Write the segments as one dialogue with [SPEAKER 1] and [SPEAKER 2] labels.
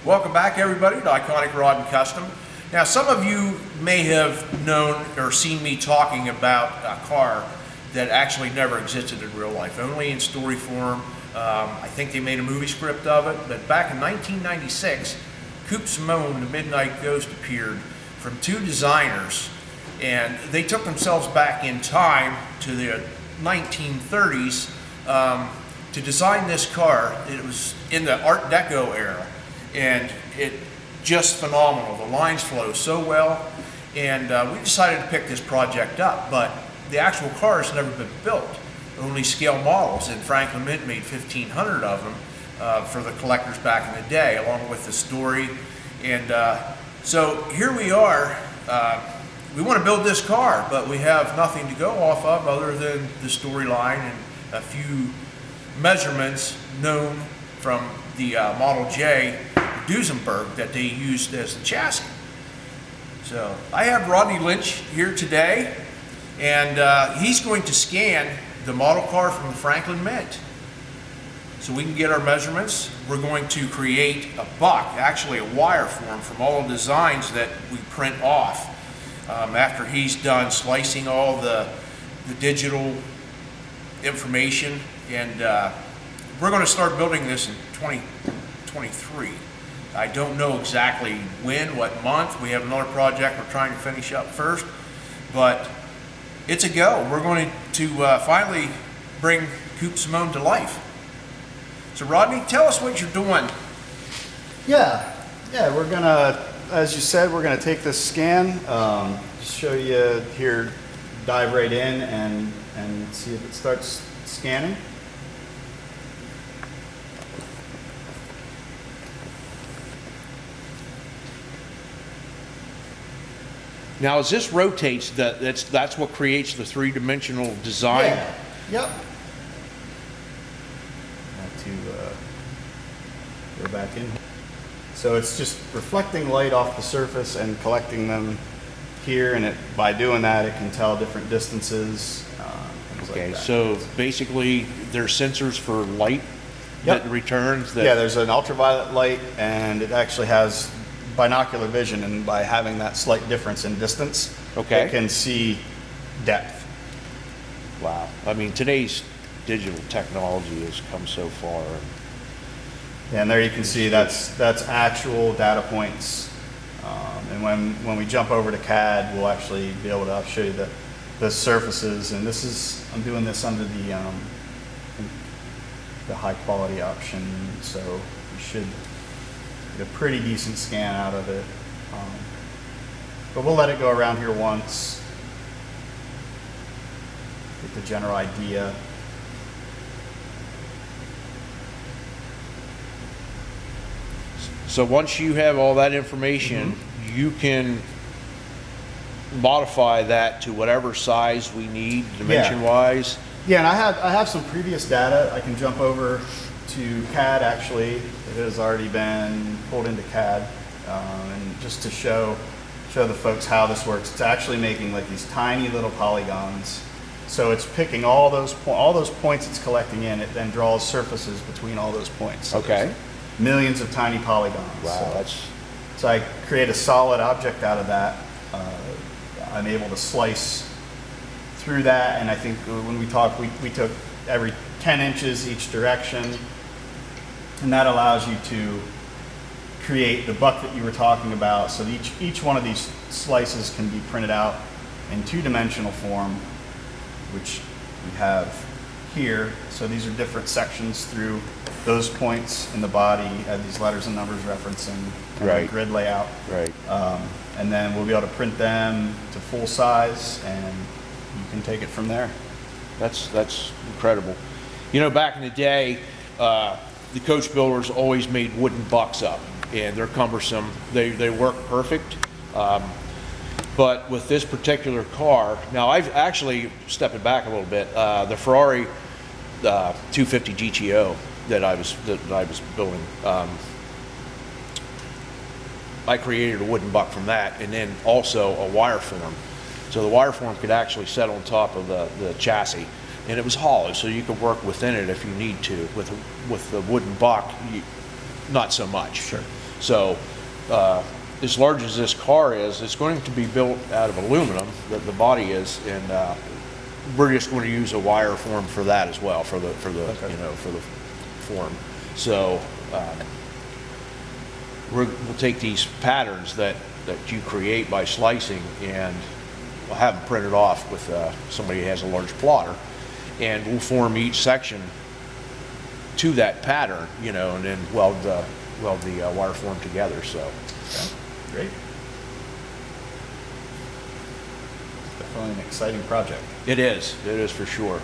[SPEAKER 1] Welcome back, everybody, to Iconic Rod and Custom. Now, some of you may have known or seen me talking about a car that actually never existed in real life, only in story form. I think they made a movie script of it, but back in 1996, Coupe Simone, the Midnight Ghost, appeared from two designers, and they took themselves back in time to the 1930s to design this car. It was in the Art Deco era, and it just phenomenal. The lines flow so well, and we decided to pick this project up, but the actual car has never been built, only scale models, and Franklin Mint made 1,500 of them for the collectors back in the day, along with the story. And so here we are. We want to build this car, but we have nothing to go off of other than the storyline and a few measurements known from the Model J Duesenberg that they used as the chassis. So I have Rodney Lynch here today, and he's going to scan the model car from the Franklin Mint so we can get our measurements. We're going to create a buck, actually a wire form, from all the designs that we print off after he's done slicing all the digital information. And we're going to start building this in 2023. I don't know exactly when, what month. We have another project we're trying to finish up first, but it's a go. We're going to finally bring Coupe Simone to life. So Rodney, tell us what you're doing.
[SPEAKER 2] Yeah, we're gonna, as you said, we're gonna take this scan, just show you here, dive right in and see if it starts scanning.
[SPEAKER 1] Now, as this rotates, that's what creates the three-dimensional design?
[SPEAKER 2] Yeah. Yep. To go back in. So it's just reflecting light off the surface and collecting them here, and by doing that, it can tell different distances.
[SPEAKER 1] Okay,
[SPEAKER 2] like
[SPEAKER 1] so basically, there's sensors for light that returns?
[SPEAKER 2] Yeah, there's an ultraviolet light, and it actually has binocular vision, and by having that slight difference in distance, it can see depth.
[SPEAKER 1] Wow. I mean, today's digital technology has come so far.
[SPEAKER 2] Yeah, and there you can see that's actual data points. And when we jump over to CAD, we'll actually be able to show you the surfaces. And this is, I'm doing this under the high quality option, so you should get a pretty decent scan out of it. But we'll let it go around here once, get the general idea.
[SPEAKER 1] So once you have all that information, you can modify that to whatever size we need, dimension-wise.
[SPEAKER 2] Yeah, and I have some previous data. I can jump over to CAD. Actually, it has already been pulled into CAD, and just to show the folks how this works. It's actually making like these tiny little polygons. So it's picking all those points it's collecting in. It then draws surfaces between all those points. So millions of tiny polygons.
[SPEAKER 1] Wow,
[SPEAKER 2] so I create a solid object out of that. I'm able to slice through that, and I think when we talked, we took every 10 inches each direction, and that allows you to create the buck that you were talking about. So each one of these slices can be printed out in two-dimensional form, which we have here. So these are different sections through those points in the body, these letters and numbers referencing the grid layout. And then we'll be able to print them to full size, and you can take it from there.
[SPEAKER 1] That's incredible. You know, back in the day, the coach builders always made wooden bucks up, and they're cumbersome. They work perfect. But with this particular car, now I've actually stepping back a little bit. The Ferrari 250 GTO that I was building, I created a wooden buck from that, and then also a wire form. So the wire form could actually set on top of the chassis, and it was hollow, so you could work within it if you need to. With the wooden buck, not so much.
[SPEAKER 2] Sure.
[SPEAKER 1] So as large as this car is, it's going to be built out of aluminum, the body is, and we're just going to use a wire form for that as well, for the
[SPEAKER 2] Okay.
[SPEAKER 1] you know, for the form. So we'll take these patterns that you create by slicing, and we'll have them printed off with somebody who has a large plotter, and we'll form each section to that pattern, you know, and then weld the wire form together. So
[SPEAKER 2] Okay. Great. Definitely an exciting project.
[SPEAKER 1] it is for sure.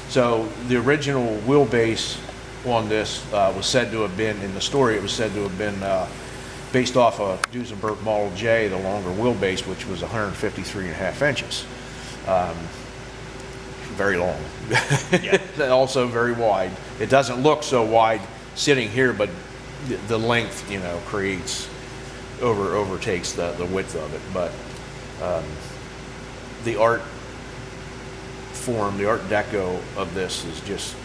[SPEAKER 1] So the original wheelbase on this was said to have been, in the story, it was said to have been based off a Duesenberg Model J, the longer wheelbase, which was 153.5 inches. Very long.
[SPEAKER 2] Yeah.
[SPEAKER 1] Also very wide. It doesn't look so wide sitting here, but the length, you know, overtakes the width of it. But the art form, the art deco of this is just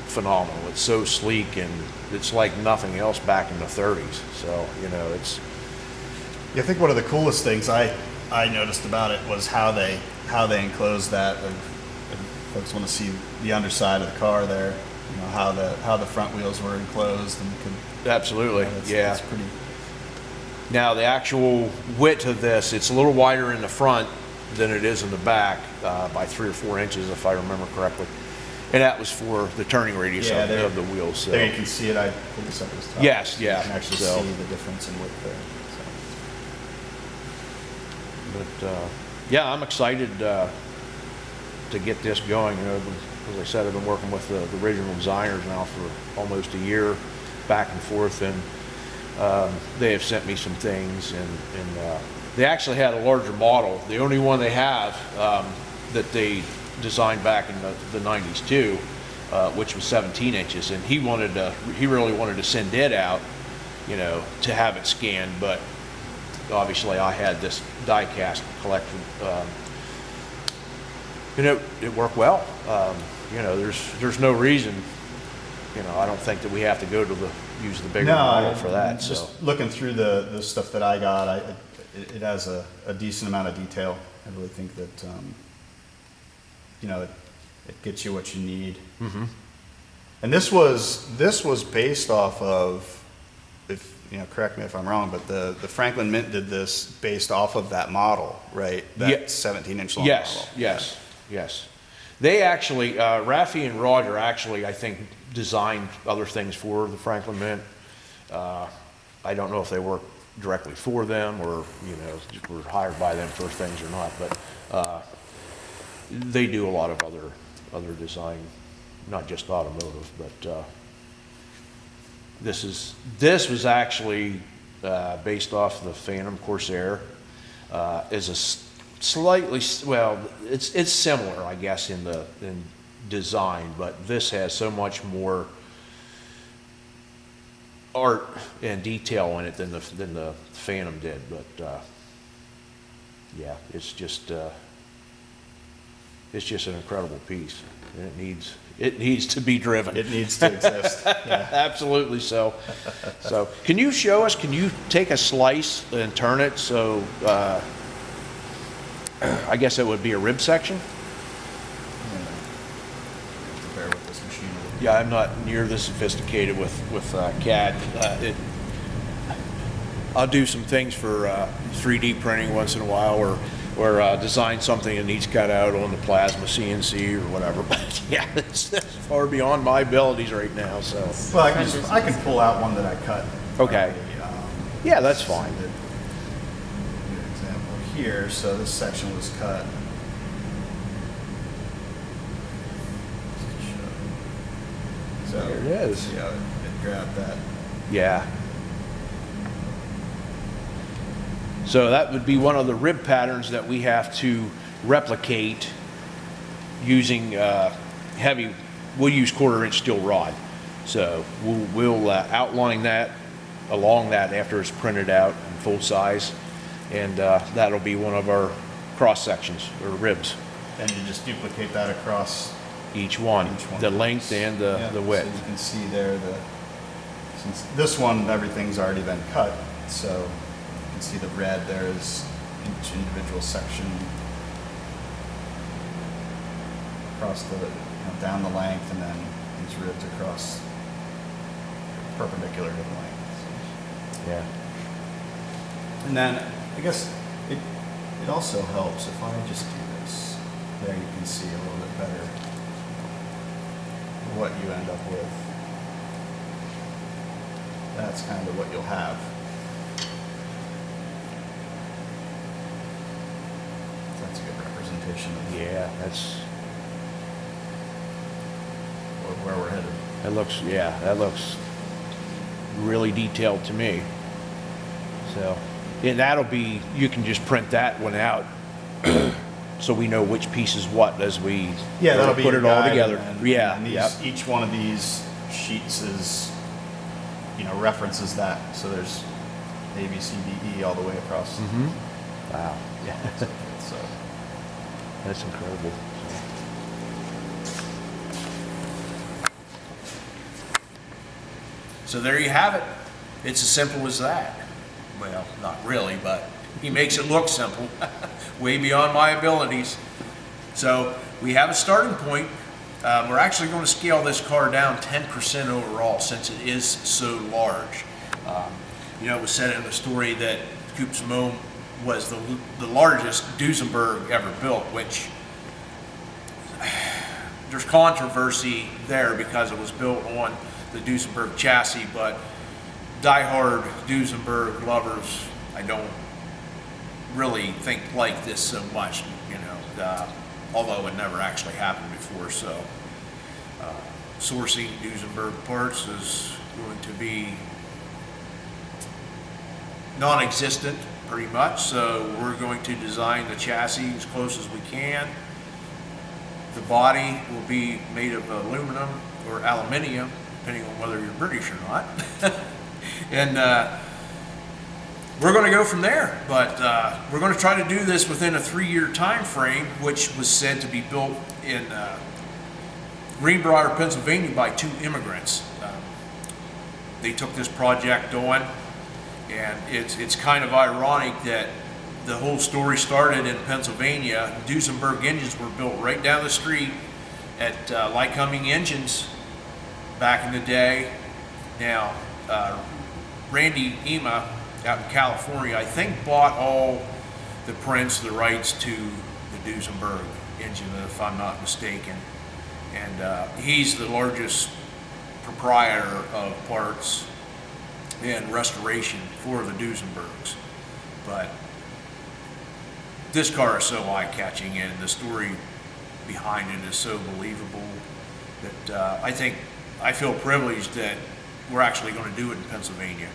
[SPEAKER 1] phenomenal. It's so sleek, and it's like nothing else back in the 30s. So, you know, it's...
[SPEAKER 2] Yeah, I think one of the coolest things I noticed about it was how they enclosed that. If folks want to see the underside of the car there, you know, how the front wheels were enclosed and could.
[SPEAKER 1] Absolutely, yeah.
[SPEAKER 2] It's pretty.
[SPEAKER 1] Now, the actual width of this, it's a little wider in the front than it is in the back, by 3 or 4 inches, if I remember correctly. And that was for the turning radius of the wheels. So.
[SPEAKER 2] There you can see it. I pulled this up as top.
[SPEAKER 1] Yes, yeah.
[SPEAKER 2] You can actually
[SPEAKER 1] So.
[SPEAKER 2] see the difference in width there.
[SPEAKER 1] But yeah, I'm excited to get this going. You know, as I said, I've been working with the original designers now for almost a year, back and forth, and they have sent me some things, and they actually had a larger model. The only one they have that they designed back in the 90s too, which was 17 inches, and he really wanted to send it out, you know, to have it scanned, but obviously I had this diecast collection. You know, it worked well. You know, there's no reason, you know, I don't think that we have to go to use the bigger model for that.
[SPEAKER 2] Just
[SPEAKER 1] so
[SPEAKER 2] looking through the stuff that I got, it has a decent amount of detail. I really think that, you know, it gets you what you need.
[SPEAKER 1] Mm-hmm.
[SPEAKER 2] And this was based off of, if you know, correct me if I'm wrong, but the Franklin Mint did this based off of that model, right? That 17-inch long model.
[SPEAKER 1] Yes. They actually, Raffi and Roger actually, I think, designed other things for the Franklin Mint. I don't know if they worked directly for them or, you know, were hired by them for things or not, but they do a lot of other design, not just automotive, but this was actually based off the Phantom Corsair. Is a slightly, well, it's similar, I guess, in design, but this has so much more art and detail in it than the Phantom did. But yeah, it's just an incredible piece, and it needs to be driven.
[SPEAKER 2] It needs to exist. Yeah.
[SPEAKER 1] Absolutely so. So, can you show us? Can you take a slice and turn it so? I guess it would be a rib section.
[SPEAKER 2] Bear with this machine.
[SPEAKER 1] Yeah, I'm not near this sophisticated with CAD. I'll do some things for 3D printing once in a while, or design something that needs cut out on the plasma CNC or whatever. But yeah, that's far beyond my abilities right now. So.
[SPEAKER 2] Well, I can pull out one that I cut.
[SPEAKER 1] Okay. Yeah, that's fine.
[SPEAKER 2] Good example here. So this section was cut. So
[SPEAKER 1] There it is.
[SPEAKER 2] See how it grabbed that.
[SPEAKER 1] Yeah. So that would be one of the rib patterns that we have to replicate using heavy. We'll use 1/4-inch steel rod. So we'll outline that along that after it's printed out in full size, and that'll be one of our cross sections or ribs.
[SPEAKER 2] And you just duplicate that across
[SPEAKER 1] Each one, the length and the width.
[SPEAKER 2] So you can see there Since this one, everything's already been cut, so you can see the red there is each individual section across the, down the length, and then these ribs across perpendicular to the length.
[SPEAKER 3] Yeah.
[SPEAKER 2] And then I guess it also helps if I just do this. There you can see a little bit better what you end up with. That's kind of what you'll have. That's a good representation of
[SPEAKER 3] Yeah, that's,
[SPEAKER 2] where we're headed.
[SPEAKER 3] that looks really detailed to me. So, and that'll be, you can just print that one out so we know which piece is what as we
[SPEAKER 2] That'll be
[SPEAKER 3] put
[SPEAKER 2] your
[SPEAKER 3] it all
[SPEAKER 2] guide,
[SPEAKER 3] together.
[SPEAKER 2] and these,
[SPEAKER 3] Yep.
[SPEAKER 2] each one of these sheets is, references that. So there's A, B, C, D, E all the way across.
[SPEAKER 3] Mm-hmm. Wow. Yeah.
[SPEAKER 2] So
[SPEAKER 3] That's incredible.
[SPEAKER 1] So there you have it. It's as simple as that. Well, not really, but he makes it look simple, way beyond my abilities. So we have a starting point. We're actually going to scale this car down 10% overall since it is so large. It was said in the story that Coupe Simone was the largest Duesenberg ever built, which there's controversy there because it was built on the Duesenberg chassis, but diehard Duesenberg lovers, I don't really think like this so much, although it never actually happened before. So sourcing Duesenberg parts is going to be non-existent pretty much. So we're going to design the chassis as close as we can. The body will be made of aluminum or aluminium, depending on whether you're British or not. And we're going to go from there, but we're going to try to do this within a 3-year time frame, which was said to be built in Greenbrier, Pennsylvania by 2 immigrants. They took this project on, and it's kind of ironic that the whole story started in Pennsylvania. Duesenberg engines were built right down the street at Lycoming Engines back in the day. Now, Randy Ema out in California, I think, bought all the prints, the rights to the Duesenberg engine, if I'm not mistaken. And he's the largest proprietor of parts and restoration for the Duesenbergs. But this car is so eye-catching, and the story behind it is so believable that I feel privileged that we're actually going to do it in Pennsylvania,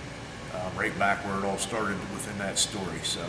[SPEAKER 1] right back where it all started within that story. So